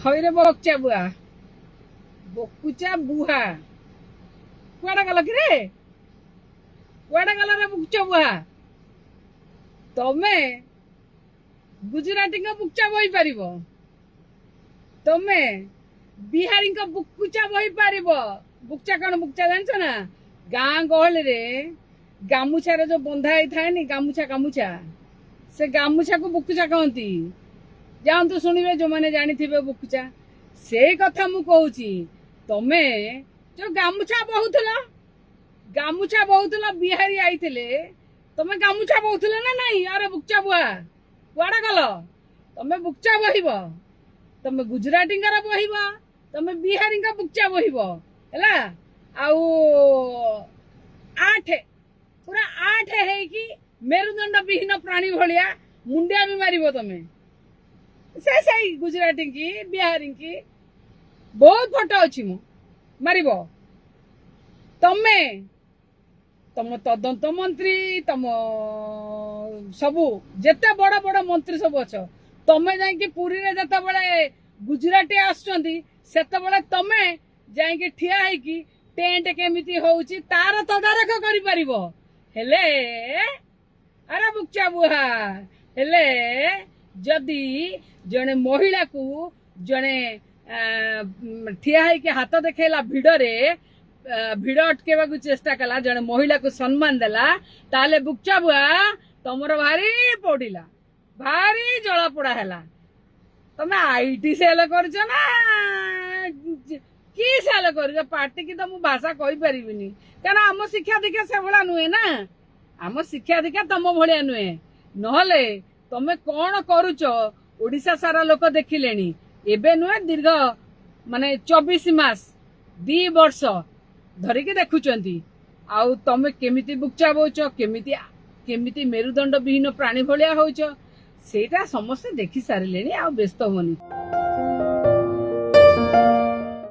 ହଇରେ ବକଚା ବୁଆ ବକୁଚା ବୁହା କୁଆଡେ ଗଲ କି ରେ? କୁଆଡେ ଗଲ ରେ ବୁକୁଚା ବୁହା? ତମେ ଗୁଜୁରାଟୀଙ୍କ ବୁକଚା ବହି ପାରିବ, ତମେ ବିହାରୀଙ୍କ ବୁକୁଚା ବହି ପାରିବ। ବୁକଚା କଣ ବୁକଚା ଜାଣିଛ ନା? ଗାଁ ଗହଳିରେ ଗାମୁଛାରେ ଯୋଉ ବନ୍ଧା ହେଇଥାଏନି ଗାମୁଛା ଗାମୁଛା, ସେ ଗାମୁଛାକୁ ବୁକୁଚା କହନ୍ତି। ଯାଆନ୍ତୁ ଶୁଣିବେ ଯୋଉମାନେ ଜାଣିଥିବେ ବୁକୁଚା। ସେଇ କଥା ମୁଁ କହୁଛି। ତମେ ଯୋଉ ଗାମୁଛା ବହୁଥିଲ ବିହାରୀ ଆଇଥିଲେ, ତମେ ଗାମୁଛା ବହୁଥିଲ ନା ନାଇଁ? ଆରେ ବୁକଚା ବୁଆ କୁଆଡେ ଗଲ? ତମେ ବୁକଚା ବହିବ, ତମେ ଗୁଜୁରାଟୀଙ୍କର ବହିବ, ତମେ ବିହାରୀଙ୍କ ବୁକଚା ବହିବ ହେଲା। ଆଉ ଆଠେ ପୁରା ଆଠେ ହେଇକି ମେରୁଦଣ୍ଡ ବିହୀନ ପ୍ରାଣୀ ଭଳିଆ ମୁଣ୍ଡିଆ ବି ମାରିବ ତମେ। ସେଇ ଗୁଜୁରାଟୀ କି ବିହାରୀ କି ବହୁତ ଫଟୋ ଅଛି ମୁଁ ମାରିବ। ତମେ ତମ ତଦନ୍ତ ମନ୍ତ୍ରୀ, ତମ ସବୁ ଯେତେ ବଡ ବଡ ମନ୍ତ୍ରୀ ସବୁ ଅଛ, ତମେ ଯାଇକି ପୁରୀରେ ଯେତେବେଳେ ଗୁଜୁରାଟୀ ଆସୁଛନ୍ତି ସେତେବେଳେ ତମେ ଯାଇକି ଠିଆ ହେଇକି ଟେଣ୍ଟ କେମିତି ହଉଛି ତାର ତଦାରଖ କରିପାରିବ। ହେଲେ ଆରେ ବୁକଚା ବୁହା, ହେଲେ ଯଦି ଜଣେ ମହିଳାକୁ ଜଣେ ଠିଆ ହେଇକି ହାତ ଦେଖେଇଲା ଭିଡରେ, ଭିଡ ଅଟକେଇବାକୁ ଚେଷ୍ଟା କଲା, ଜଣେ ମହିଳାକୁ ସମ୍ମାନ ଦେଲା, ତାହେଲେ ବୁକଚା ବୁଆ ତମର ଭାରି ପୋଡିଲା, ଭାରି ଜଳାପୋଡା ହେଲା। ତମେ ଆଇଟି ସେଲ କରିଛ ନା କି ସେଲ କରିଛ? ପାଟିକି ତ ମୁଁ ଭାଷା କହିପାରିବିନି, କାରଣ ଆମ ଶିକ୍ଷା ଦୀକ୍ଷା ସେଭଳିଆ ନୁହେଁ ନା। ଆମ ଶିକ୍ଷା ଦୀକ୍ଷା ତମ ଭଳିଆ ନୁହେଁ। ନହେଲେ ତମେ କଣ କରୁଛ ଓଡିଶା ସାରା ଲୋକ ଦେଖିଲେଣି। ଏବେ ନୁହେଁ, ଦୀର୍ଘ 24 ମାସ 2 ବର୍ଷ ଧରିକି ଦେଖୁଛନ୍ତି। ଆଉ ତମେ କେମିତି ବୁକଚା ବଉଛ, କେମିତି ମେରୁଦଣ୍ଡ ବିହୀନ ପ୍ରାଣୀ ଭଳିଆ ହଉଛ, ସେଇଟା ସମସ୍ତେ ଦେଖି ସାରିଲେଣି। ଆଉ ବ୍ୟସ୍ତ ହୁଅନି।